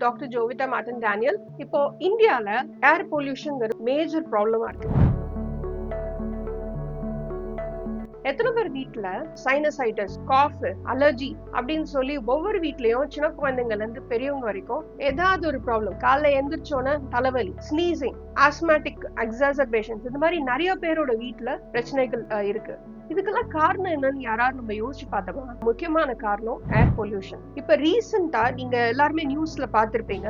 Doctor Jovitha modern Daniel. இப்போ இந்தியால air pollution major ப்ராப்ளமா இருக்கு. எத்தனை பேர் வீட்டுல சைனசைட்டிஸ், காஃப், அலர்ஜி அப்படின்னு சொல்லி ஒவ்வொரு வீட்லயும் சின்ன குழந்தைங்கள்ல இருந்து பெரியவங்க வரைக்கும் ஏதாவது ஒரு ப்ராப்ளம், காலைல எந்திரிச்சோன்னா தலைவலி, ஸ்னீசிங், ஆஸ்மாட்டிக் எக்ஸாசர்பேஷன்ஸ், இந்த மாதிரி நிறைய பேரோட வீட்டுல பிரச்சனைகள் இருக்கு. இதுக்கெல்லாம் காரணம் என்னன்னு யாராவது நம்ம யோசிச்சு பார்த்தோம்னா முக்கியமான காரணம் ஏர் பொல்யூஷன். இப்ப ரீசெண்டா நீங்க எல்லாருமே நியூஸ்ல பார்த்திருப்பீங்க,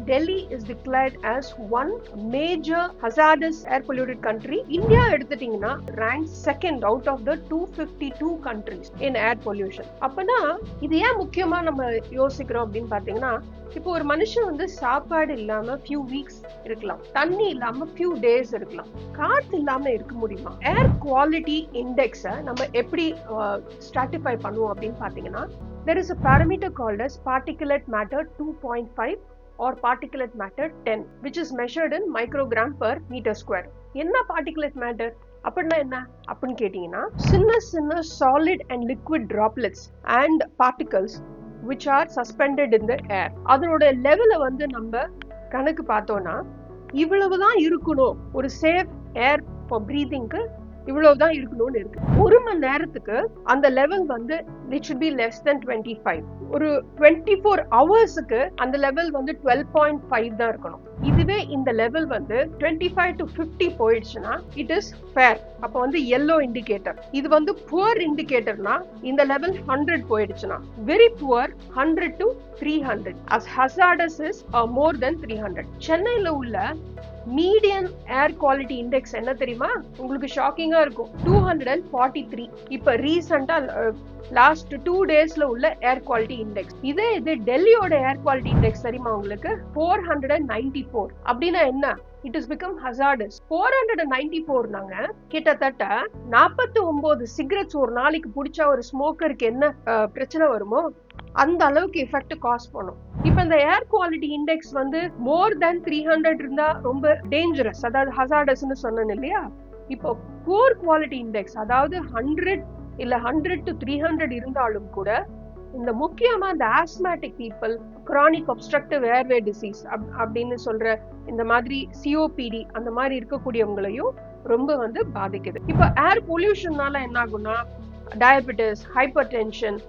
Delhi is declared as one major hazardous air polluted country. India எடுத்துட்டீங்கன்னா ranks second out of the 252 countries in air pollution. அப்பனா இது ஏன் முக்கியமா நம்ம யோசிக்கிறோம் அப்படின்னு பாத்தீங்கன்னா, இப்போ ஒரு மனுஷன் சாப்பாடு இல்லாம few weeks இருக்கலாம், தண்ணி இல்லாம few days இருக்கலாம், காத்து இல்லாம இருக்க முடியுமா? ஏர் குவாலிட்டி இண்டெக்ஸை நம்ம எப்படி ஸ்ட்ராட்டிஃபை பண்ணுவோம் அப்படின்னு பாத்தீங்கன்னா, there is a parameter called as particulate matter 2.5 or particulate matter 10, which is measured in microgram per meter square. என்ன particulate matter அப்படின்னா என்ன அப்படின்னு கேட்டீங்கன்னா, சின்ன solid and liquid droplets and particles which are suspended in the air. அதனோட லெவலை நம்ம கணக்கு பார்த்தோம்னா இவ்வளவுதான் இருக்கணும், ஒரு சேஃப் ஏர் ஃபார் பிரீதிங்க்கு இவ்வளவுதான் இருக்கணும்னு இருக்கு. ஒரு மணி நேரத்துக்கு அந்த level it should be less than 25. ஒரு 24 ஹவர்ஸ்க்கு அந்த லெவல் 12.5 தான் இருக்கணும். இதுவே இந்த லெவல் 25 to 50 போயிடுச்சுன்னா இட் இஸ் ஃபேர். அப்ப yellow இண்டிகேட்டர். இது புவர் இண்டிகேட்டர்னா இந்த லெவல் 100 போயிடுச்சுன்னா, very poor 100 to 300. as hazardous is more than 300. சென்னையில உள்ள மீடியன் ஏர் குவாலிட்டி இண்டெக்ஸ் என்ன தெரியுமா? உங்களுக்கு ஷாக்கிங்கா இருக்கும், 243. இப்ப ரீசெண்டா லாஸ்ட் 2 டேஸ்ல உள்ள ஏர் குவாலிட்டி இண்டெக்ஸ். இது டெல்லியோட ஏர் குவாலிட்டி இண்டெக்ஸ் தெரியுமா உங்களுக்கு? 494. அப்படின்னா என்ன? It has become hazardous. 494 நாங்க கிட்டத்தட்ட 49 சிகரெட்ஸ் ஒரு நாளைக்கு புடிச்சா ஒரு ஸ்மோக்கருக்கு என்ன பிரச்சனை வருமோ அந்த அளவுக்கு எஃபெக்ட் காஸ் பண்ணும். இப்ப இந்த ஏர் குவாலிட்டி இண்டெக்ஸ் மோர் தென் 300 இருந்தா ரொம்ப டேஞ்சரஸ், அதாவது ஹசார்டஸ்னு சொன்னேன் இல்லையா? இப்போ புவர் குவாலிட்டி இண்டெக்ஸ், அதாவது 100 இல்ல 100 to 300 இருந்தாலும் கூட இந்த முக்கியமா இந்த osmotic people, chronic obstructive airway disease அப்படின்னு சொல்ற இந்த மாதிரி சிஓபிடி அந்த மாதிரி இருக்கக்கூடியவங்களையும் ரொம்ப பாதிக்குது. இப்ப ஏர் பொல்யூஷன்னால என்ன ஆகும்னா, diabetes, hypertension,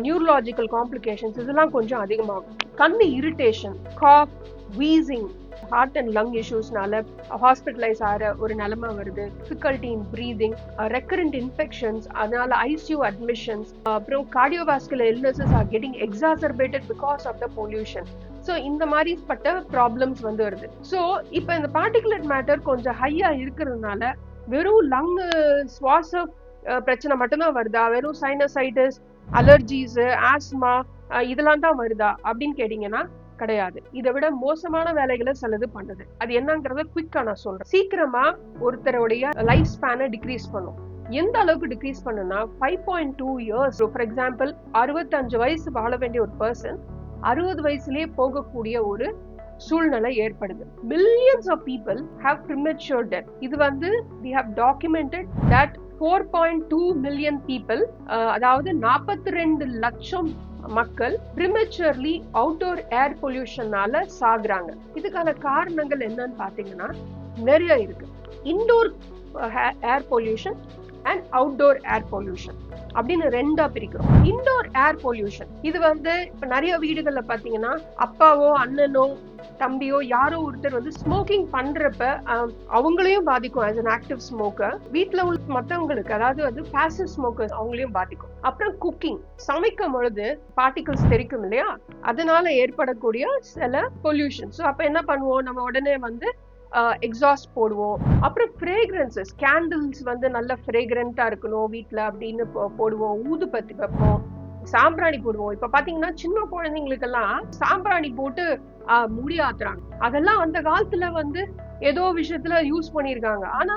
neurological complications இதெல்லாம் கொஞ்சம் அதிகமாகும். கண்ணு irritation, cough, wheezing, heart and lung இஷ்யூஸ்னால ஹாஸ்பிட்டலைஸ் ஆகிற ஒரு நிலைமை வருது. Difficulty in breathing, recurrent infections, அதனால ஐசியூ அட்மிஷன்ஸ், அப்புறம் cardiovascular illnesses are getting exacerbated because of the pollution. So இந்த மாதிரி பட்ட ப்ராப்ளம்ஸ் வருது. ஸோ இப்போ இந்த பார்ட்டிகுலேட் மேட்டர் கொஞ்சம் ஹையா இருக்கிறதுனால வெறும் லங் சுவாச பிரச்சனை மட்டும்தான் வருதா, வெறும் சைனசைட்டிஸ், அலர்ஜிஸ், ஆஸ்மா இதெல்லாம் தான் வருதா அப்படின்னு கேட்டீங்கன்னா கிடையாது. இதை விட மோசமான வேலைகளை சிலது பண்ணுது. அது என்னங்கறத குவிக்கா நான் சொல்றேன். சீக்கிரமா ஒருத்தருடைய லைஃப் ஸ்பேனை டிக்ரீஸ் பண்ணும். எந்த அளவுக்கு டிக்ரீஸ் பண்ணுனா 5.2 இயர்ஸ். ஃபார் எக்ஸாம்பிள் 65 வயசு வாழ வேண்டிய ஒரு பர்சன் 60 வயசுலயே போகக்கூடிய ஒரு சூழ்நிலை ஏற்படுது. Millions of people have premature death. இது we have documented that 4.2 million people, அதாவது 42 லட்சம் மக்கள் prematurely அவுட்டோர் ஏர் பொல்யூஷனால சாகுறாங்க. இதுக்கான காரணங்கள் என்னன்னு பாத்தீங்கன்னா நிறைய இருக்கு. Indoor air pollution and outdoor air pollution அப்படின்னு ரெண்டா பிரிக்கிறோம். இன்டோர் ஏர் பொல்யூஷன் இது இப்ப நிறைய வீடுகள்ல பாத்தீங்கன்னா அப்பாவோ அண்ணனோ தம்பியோ யாரோ ஒருத்தர் ஸ்மோக்கிங் பண்றப்ப அவங்களையும் பாதிக்கும். ஆஸ் an active smoker வீட்டுல உள்ள மத்தவங்களுக்கு, அதாவது passive smokers அவங்களையும் பாதிக்கும். அப்புறம் குக்கிங், சமைக்கும் பொழுது பார்ட்டிகல்ஸ் தெரிக்கும் இல்லையா, அதனால ஏற்படக்கூடிய சில பொல்யூஷன். ஸோ அப்ப என்ன பண்ணுவோம், நம்ம உடனே எக்ஸாஸ்ட் போடுவோம். அப்புறம் ஃப்ரேக்ரன்சஸ், கேண்டில்ஸ் நல்ல ஃப்ரேக்ரண்டா இருக்கணும் வீட்டுல அப்படின்னு போடுவோம். ஊதுபத்தி வைப்போம், சாம்பிராணி போடுவோம். இப்ப பாத்தீங்கன்னா சின்ன குழந்தைங்களுக்கெல்லாம் சாம்பிராணி போட்டு முடி ஆத்துறாங்க. அதெல்லாம் அந்த காலத்துல ஏதோ விஷயத்துல யூஸ் பண்ணிருக்காங்க. ஆனா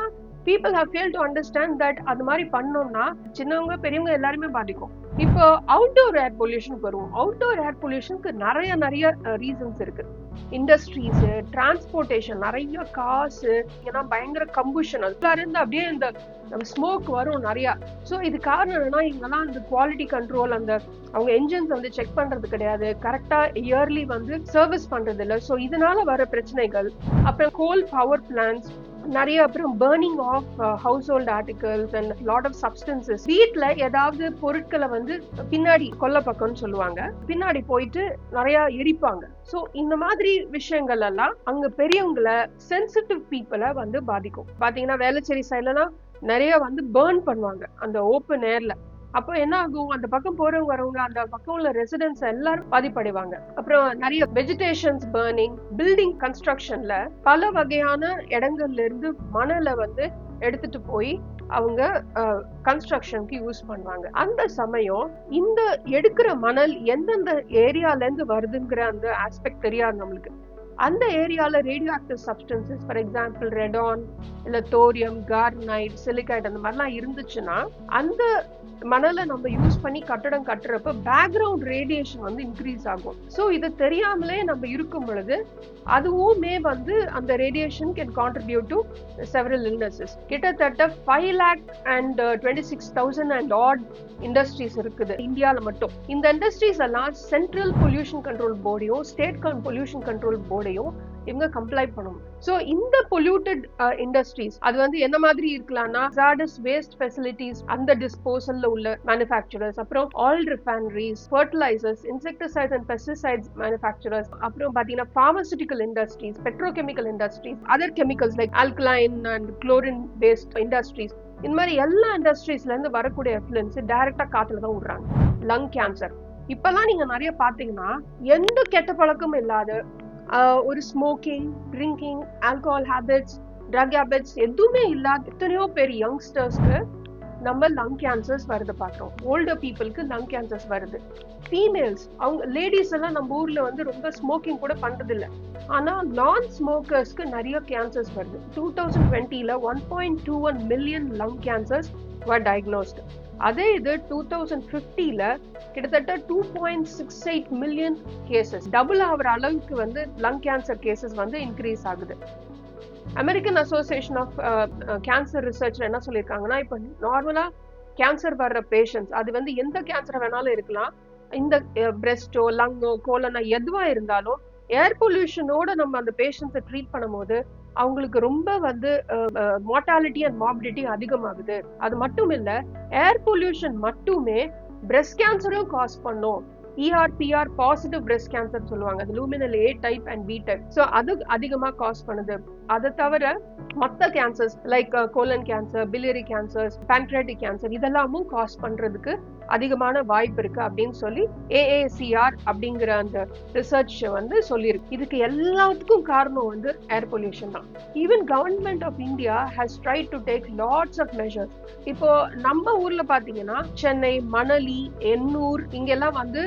people have fail to understand that அது மாதிரி பண்ணோம்னா சின்னவங்க பெரியவங்க எல்லாருமே பாதிக்கும். இப்போ அவுட்டோர் ஏர் பொல்யூஷன் வருவோம். அவுட்டோர் ஏர் பொல்யூஷனுக்கு நிறைய ரீசன்ஸ் இருக்கு. இண்டஸ்ட்ரீஸ், டிரான்ஸ்போர்டேஷன், நிறைய காசு, ஏன்னா பயங்கர கம்புஷன், அதுல இருந்து அப்படியே இந்த ஸ்மோக் வரும் நிறைய. ஸோ இது காரணம் என்னன்னா, இங்கெல்லாம் இந்த குவாலிட்டி கண்ட்ரோல், அந்த அவங்க என்ஜின்ஸ் வந்து செக் பண்றது கிடையாது, கரெக்டா இயர்லி வந்து சர்வீஸ் பண்றது இல்லை. ஸோ இதனால வர பிரச்சனைகள். அப்புறம் கோல் பவர் பிளான்ஸ் நிறைய, அப்புறம் burning of household articles and lot of substances. வீட்டுல ஏதாவது பொருட்களை வந்து பின்னாடி கொல்ல பக்கம்னு சொல்லுவாங்க, பின்னாடி போயிட்டு நிறைய எரிப்பாங்க. ஸோ இந்த மாதிரி விஷயங்கள் எல்லாம் அங்க பெரியவங்களை, சென்சிட்டிவ் பீப்புளை வந்து பாதிக்கும். பாத்தீங்கன்னா வேளச்சேரி சைட்லாம் நிறைய வந்து பர்ன் பண்ணுவாங்க அந்த ஓப்பன் ஏர்ல. அப்போ என்ன ஆகும், அந்த பக்கம் போறவங்க வரவங்க, அந்த பக்கம் உள்ள ரெசிடென்ட்ஸ் எல்லாரும் பாதிப்படைவாங்க. அப்புறம் நிறைய வெஜிடேஷன்ஸ் பர்னிங், பில்டிங் கன்ஸ்ட்ரக்ஷன்ல பல வகையான இடங்கள்ல இருந்து மணலை வந்து எடுத்துட்டு போய் அவங்க கன்ஸ்ட்ரக்ஷனுக்கு யூஸ் பண்ணுவாங்க. அந்த சமயம் இந்த எடுக்கிற மணல் எந்தெந்த ஏரியால இருந்து வருதுங்கிற அந்த ஆஸ்பெக்ட் தெரியாது நம்மளுக்கு. அந்த ஏரியால radioactive substances, for example radon, இல்ல தோரியம், கார்னைட், சிலிக்கைட் அந்த மாதிரிலாம் இருந்துச்சுன்னா அந்த மணலை நம்ம யூஸ் பண்ணி கட்டடம் கட்டுறப்ப பேக்ரவுண்ட் ரேடியேஷன் வந்து இன்க்ரீஸ் ஆகும். ஸோ இது தெரியாமலே நம்ம இருக்கும் பொழுது அதுவுமே வந்து அந்த radiation can contribute to several illnesses. கிட்டத்தட்ட 5,26,000 and odd இண்டஸ்ட்ரீஸ் இருக்குது இந்தியாவில் மட்டும். இந்த இண்டஸ்ட்ரீஸ் எல்லாம் சென்ட்ரல் பொல்யூஷன் கண்ட்ரோல் போர்டையும் ஸ்டேட் பொல்யூஷன் கண்ட்ரோல் போர்டையும் இவங்க கம்ப்ளை பண்ணணும். ஸோ இந்த பொல்யூட்டட் இண்டஸ்ட்ரீஸ் அது வந்து என்ன மாதிரி இருக்கலாம்னா, ஹசார்டஸ் வேஸ்ட் ஃபெசிலிட்டிஸ், அந்த டிஸ்போசல்ல உள்ள மேனுஃபேக்சரர்ஸ், அப்புறம் oil refineries, fertilisers, insecticides and pesticides manufacturers, அப்புறம் பாத்தீங்கன்னா pharmaceutical industries, petrochemical industries, other chemicals like alkaline and chlorine paste industries. இந்த மாதிரி எல்லா இண்டஸ்ட்ரீஸ்ல இருந்து வரக்கூடிய எஃப்ளூயன்ஸ் டைரக்டா காத்துல தான் விடுறாங்க. லங் கேன்சர் இப்பெல்லாம் நீங்க நிறைய பாத்தீங்கன்னா எந்த கெட்ட பழக்கமும் இல்லாத, ஒரு smoking, drinking, alcohol habits, drug habits எதுவுமே இல்லாத எத்தனையோ பேர் யங்ஸ்டர்ஸ்க்கு நம்ம லங் கேன்சர்ஸ் வருது பாக்குறோம். ஓல்டர் பீப்புளுக்கு லங் கேன்சர்ஸ் வருது. ஃபீமேல்ஸ், அவங்க லேடிஸ் எல்லாம் நம்ம ஊர்ல வந்து ரொம்ப ஸ்மோக்கிங் கூட பண்றது இல்லை, ஆனா நான் ஸ்மோக்கர்ஸ்க்கு நிறைய கேன்சர்ஸ் வருது. 2020ல 1.21 million lung cancers were diagnosed. அதே இது 2050ல கிட்டத்தட்ட 2.68 மில்லியன் கேசஸ், டபுள் ஆகிற அளவுக்கு வந்து லங் கேன்சர் கேசஸ் வந்து இன்க்ரீஸ் ஆகுது. அமெரிக்கன் அசோசியேஷன் ஆஃப் கேன்சர் ரிசர்ச்ல என்ன சொல்லியிருக்காங்கன்னா, இப்போ நார்மலா கேன்சர் வர்ற பேஷண்ட்ஸ் அது வந்து எந்த கேன்சர் வேணாலும் இருக்கலாம், இந்த பிரெஸ்டோ, லங்கோ, கோலனோ எதுவா இருந்தாலும் ஏர் பொல்யூஷனோட நம்ம அந்த பேஷண்ட்ஸை ட்ரீட் பண்ணும் போது அவங்களுக்கு ரொம்ப வந்து மார்டாலிட்டி அண்ட் மார்பிலிட்டி அதிகமாகுது. அது மட்டும் இல்ல, ஏர் பொல்யூஷன் மட்டுமே பிரெஸ்ட் கேன்சரும் காஸ் பண்ணும். ERPR பாசிட்டிவ் பிரெஸ்ட் கேன்சர் சொல்லுவாங்க, அது luminal A type and B type. So அது அதிகமா காஸ் பண்ணுது. அதை தவிர மற்ற cancers like colon cancer, biliary cancers, pancreatic cancer இதெல்லாமும் காஸ் பண்றதுக்கு அதிகமான வாய்ப்பு இருக்கு அப்படின்னு சொல்லி AACR அப்படிங்கிற அந்த ரிசர்ச் வந்து சொல்லியிருக்கு. இதுக்கு எல்லாத்துக்கும் காரணம் வந்து ஏர் பொல்யூஷன் தான். Even government of India has tried to take lots of measures. இப்போ நம்ம ஊர்ல பாத்தீங்கன்னா சென்னை, மணலி, எண்ணூர் இங்கெல்லாம் வந்து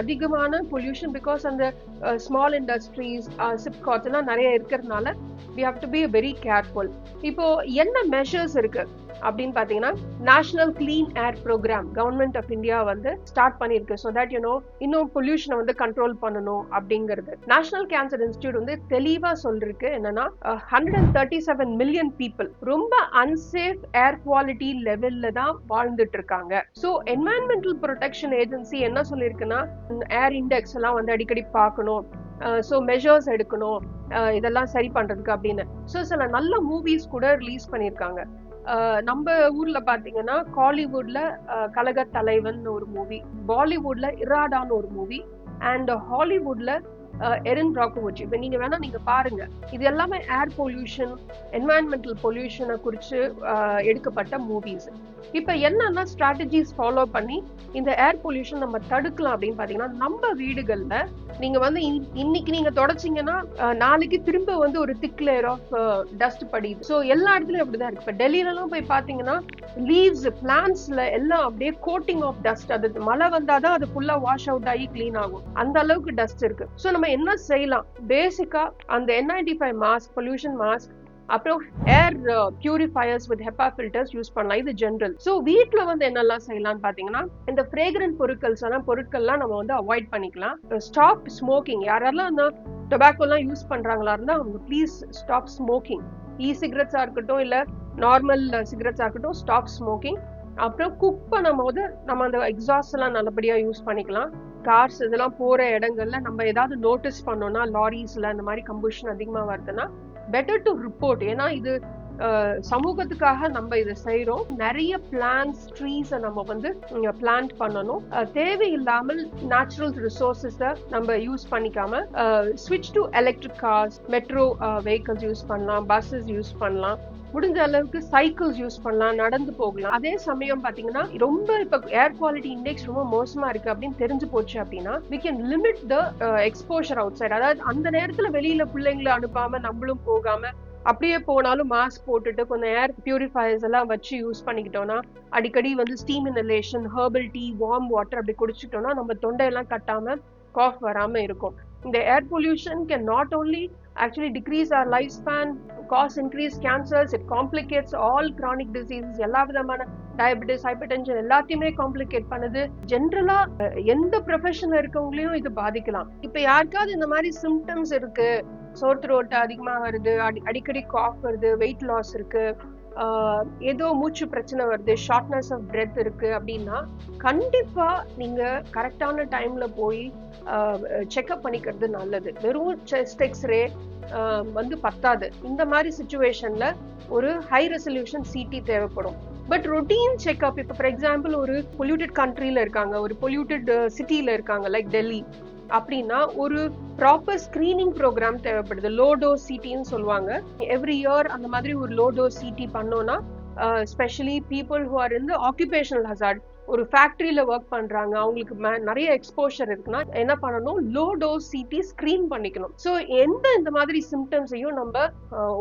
அதிகமான பொல்யூஷன் பிகாஸ் அந்த ஸ்மால் இண்டஸ்ட்ரீஸ், சிப்காட்ஸ் எல்லாம் நிறைய இருக்கிறதுனால we have to be very careful. இப்போ என்ன மெஷர்ஸ் இருக்கு அப்படின்னு பாத்தீங்கன்னா, National Clean Air Programme government of India வந்து ஸ்டார்ட் பண்ணிருக்கு. ஸோ தட் இன்னும் பொல்யூஷனை வந்து கண்ட்ரோல் பண்ணணும் அப்படிங்கிறது. நேஷனல் கேன்சர் இன்ஸ்டிடியூட் வந்து தெளிவா சொல்லிருக்கு என்னன்னா, 137 மில்லியன் பீப்புள் ரொம்ப அன்சேஃப் ஏர் குவாலிட்டி லெவல்ல தான் வாழ்ந்துட்டு இருக்காங்க. ஸோ என்வாயன்மெண்டல் ப்ரொடெக்ஷன் ஏஜென்சி என்ன சொல்லியிருக்குன்னா, ஏர் இண்டெக்ஸ் எல்லாம் வந்து அடிக்கடி பார்க்கணும், ஸோ மெஷர்ஸ் எடுக்கணும் இதெல்லாம் சரி பண்றதுக்கு அப்படின்னு. ஸோ சில நல்ல மூவிஸ் கூட ரிலீஸ் பண்ணியிருக்காங்க. நம்ம ஊர்ல பாத்தீங்கன்னா காலிவுட்ல கலக தலைவன் ஒரு மூவி, பாலிவுட்ல இராடான்னு ஒரு மூவி, அண்ட் ஹாலிவுட்ல எரின் ப்ராக்கோவிச். இப்ப நீங்க வேணா நீங்க பாருங்க, இது எல்லாமே ஏர் பொல்யூஷன், என்வாயன்மெண்டல் பொல்யூஷனை குறிச்சு எடுக்கப்பட்ட மூவிஸ். இப்ப என்னன்னா ஸ்ட்ராட்டஜிஸ் ஃபாலோ பண்ணி இந்த ஏர் பொல்யூஷன் நம்ம தடுக்கலாம் அப்படின்னு பாத்தீங்கன்னா, நம்ம வீடுகள்ல நீங்க வந்து இன்னைக்கு நீங்க தொடச்சிங்கன்னா நாளைக்கு திரும்ப வந்து ஒரு திக் லேயர் ஆஃப் டஸ்ட் படியுது. ஸோ எல்லா இடத்துலயும் அப்படிதான் இருக்கு. இப்ப டெல்லியில எல்லாம் போய் பாத்தீங்கன்னா லீவ்ஸ், பிளான்ட்ஸ்ல எல்லாம் அப்படியே கோட்டிங் ஆஃப் டஸ்ட். அது மழை வந்தாதான் அது ஃபுல்லா வாஷ் அவுட் ஆகி கிளீன் ஆகும், அந்த அளவுக்கு டஸ்ட் இருக்கு. ஸோ நம்ம என்ன செய்யலாம், பேசிக்கா அந்த N95 மாஸ்க், பொல்யூஷன் மாஸ்க் அப்புறம் air purifiers with ஹெப்பா filters use பண்ணலாம். இது ஜென்ரல். ஸோ வீட்டில் வந்து என்னெல்லாம் செய்யலாம்னு பார்த்தீங்கன்னா, இந்த ஃப்ரேக்ரன்ட் பொருட்கள்லாம் நம்ம வந்து அவாய்ட் பண்ணிக்கலாம். Stop smoking. யாரெல்லாம் அந்த டொபாக்கோலாம் யூஸ் பண்றாங்களா இருந்தா அவங்க ப்ளீஸ் ஸ்டாப் ஸ்மோக்கிங். சிகரெட்ஸா இருக்கட்டும் இல்ல நார்மல் சிகரெட்ஸா இருக்கட்டும், ஸ்டாப் ஸ்மோக்கிங். அப்புறம் குக் பண்ணும் போது நம்ம அந்த எக்ஸாஸ்ட் எல்லாம் நல்லபடியா யூஸ் பண்ணிக்கலாம். கார்ஸ் இதெல்லாம் போற இடங்கள்ல நம்ம ஏதாவது நோட்டீஸ் பண்ணோம்னா, லாரிஸ்ல இந்த மாதிரி கம்பஷன் அதிகமா வருதுன்னா பெட்டர் டு ரிப்போர்ட். ஏன்னா இது சமூகத்துக்காக நம்ம இதை செய்யறோம். நிறைய பிளான்ஸ் ட்ரீஸை நம்ம வந்து பிளான்ட் பண்ணணும். தேவையில்லாமல் நேச்சுரல் ரிசோர்சஸை நம்ம யூஸ் பண்ணிக்காம ஸ்விட்ச் to electric cars, metro vehicles use பண்ணலாம், பஸ்ஸஸ் யூஸ் பண்ணலாம், முடிஞ்ச அளவுக்கு சைக்கிள்ஸ் யூஸ் பண்ணலாம், நடந்து போகலாம். அதே சமயம் பாத்தீங்கன்னா ரொம்ப இப்ப ஏர் குவாலிட்டி இண்டெக்ஸ் ரொம்ப மோசமா இருக்கு அப்படின்னு தெரிஞ்சு போச்சு அப்படின்னா we can limit the exposure outside. அதாவது அந்த நேரத்துல வெளியில பிள்ளைங்களை அனுப்பாம நம்மளும் போகாம, அப்படியே போனாலும் மாஸ்க் போட்டுட்டு கொஞ்சம் ஏர் பியூரிஃபயர்ஸ் எல்லாம் வச்சு யூஸ் பண்ணிக்கிட்டோம்னா, அடிக்கடி வந்து steam inhalation, herbal tea, warm water அப்படி குடிச்சிட்டோம்னா நம்ம தொண்டையெல்லாம் கட்டாம காஃப் வராம இருக்கும். இந்த air pollution can not only actually decrease our lifespan, cause increased cancers, it complicates all chronic diseases. எல்லா விதமான டயபெட்டிஸ், ஹைப்பர்டென்ஷன் எல்லாத்தையுமே காம்ப்ளிகேட் பண்ணுது. ஜென்ரலா எந்த ப்ரொஃபஷன்ல இருக்கவங்களையும் இது பாதிக்கலாம். இப்ப யாருக்காவது இந்த மாதிரி சிம்டம்ஸ் இருக்கு, சோர் த்ரோட் அதிகமா வருது, அடிக்கடி காஃப் வருது, வெயிட் லாஸ் இருக்கு, ஏதோ மூச்சு பிரச்சனை வருது, ஷார்ட்னஸ் ஆஃப் பிரெத் இருக்கு அப்படின்னா கண்டிப்பா நீங்க கரெக்டான டைம்ல போய் செக்அப் பண்ணிக்கிறது நல்லது. வெறும் செஸ்ட் எக்ஸ்ரே வந்து பத்தாது. இந்த மாதிரி சிச்சுவேஷன்ல ஒரு ஹை ரெசல்யூஷன் சிடி தேவைப்படும். பட் ரொட்டீன் செக்அப், இப்போ ஃபார் எக்ஸாம்பிள் ஒரு பொல்யூட்டட் கண்ட்ரில இருக்காங்க, ஒரு பொல்யூட்டட் சிட்டில இருக்காங்க லைக் டெல்லி அப்படின்னா ஒரு ப்ராப்பர் ஸ்கிரீனிங் ப்ரோக்ராம் தேவைப்படுது. லோ டோஸ் சிடின்னு சொல்லுவாங்க. எவ்ரி இயர் அந்த மாதிரி ஒரு லோ டோஸ் சிடி பண்ணோம்னா, ஸ்பெஷலி பீப்புள் ஹூ ஆர் இந்த ஆக்குபேஷனல் ஹசார்ட், ஒரு ஃபேக்டரியில ஒர்க் பண்றாங்க, அவங்களுக்கு நிறைய எக்ஸ்போஷர் இருக்குன்னா என்ன பண்ணணும், லோ டோஸ் சிடி ஸ்கிரீன் பண்ணிக்கணும். ஸோ இந்த மாதிரி சிம்டம்ஸையும் நம்ம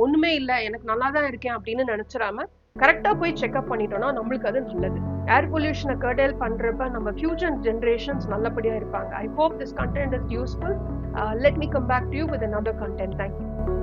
ஒண்ணுமே இல்லை எனக்கு நல்லா தான் இருக்கேன் அப்படின்னு நினைச்சிடாம கரெக்டா போய் செக்அப் பண்ணிட்டோம்னா நம்மளுக்கு அது நல்லது. ஏர் பொல்யூஷனை கர்டெயில் பண்றப்ப நம்ம ஃபியூச்சர் ஜெனரேஷன்ஸ் நல்லபடியா இருப்பாங்க. I hope this content is useful. Let me come back to you with another content. Thank you.